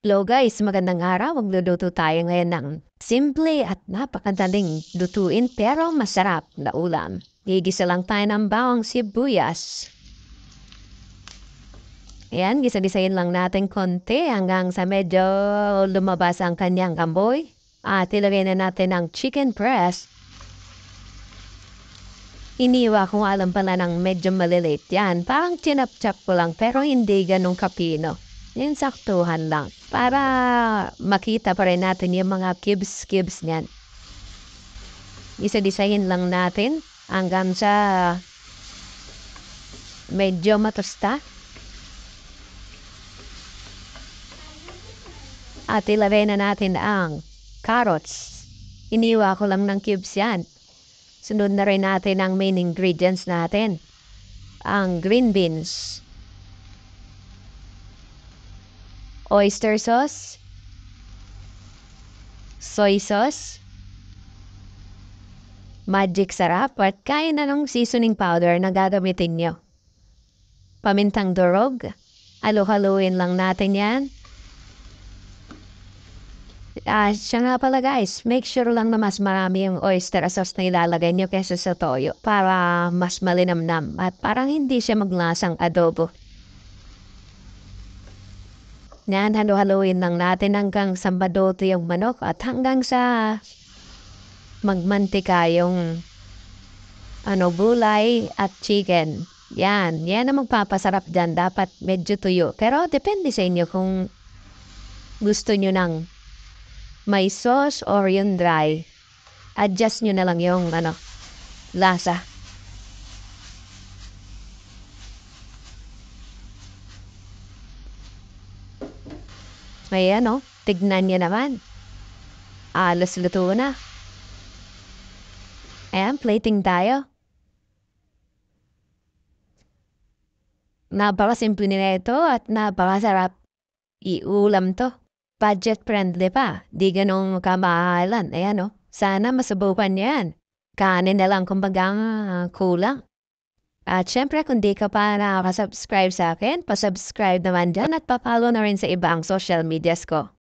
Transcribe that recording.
Hello guys, magandang araw. Magluluto tayo ngayon ng simple at napakadaling lutuin pero masarap na ulam. Gigisa lang tayo ng bawang sibuyas. Ayan, gisa-gisayin lang natin konti hanggang sa medyo lumabas ang kanyang amoy. At ilagay na natin ang chicken breast. Iniwa ko alam pala ng medyo maliliit yan. Parang chinap-chap ko lang pero hindi ganun kapino. Yung saktuhan lang. Para makita pa rin natin yung mga cubes niyan. Isa-disahin lang natin hanggang sa medyo matusta. At ilagay na natin ang carrots. Iniwa ko lang ng cubes yan. Sunod na rin natin ang main ingredients natin. Ang green beans, oyster sauce, soy sauce, magic sarap at kaya na ng seasoning powder na gagamitin nyo. Pamintang durog, halo-haluin lang natin yan. Siya nga pala guys, make sure lang na mas marami yung oyster sauce na ilalagay nyo kesa sa toyo para mas malinamnam at parang hindi siya maglasang adobo. Yan, halo-haluin lang natin hanggang sa madoto yung manok at hanggang sa magmantika yung gulay at chicken. Yan ang magpapasarap dyan. Dapat medyo tuyo. Pero depende sa inyo kung gusto nyo ng may sauce or yung dry. Adjust nyo na lang yung lasa. Ayan tignan nyo naman. Alas luto na. Ayan, plating tayo. Napakasimple nila ito at napakasarap iulam to. Budget friendly pa. Di ganong kamahalan. Ayan sana masubukan yan. Kanin na lang kumbaga kulang. At syempre kung di ka pa nakaka-subscribe sa akin, pa-subscribe naman dyan at pa-follow na rin sa ibang social medias ko.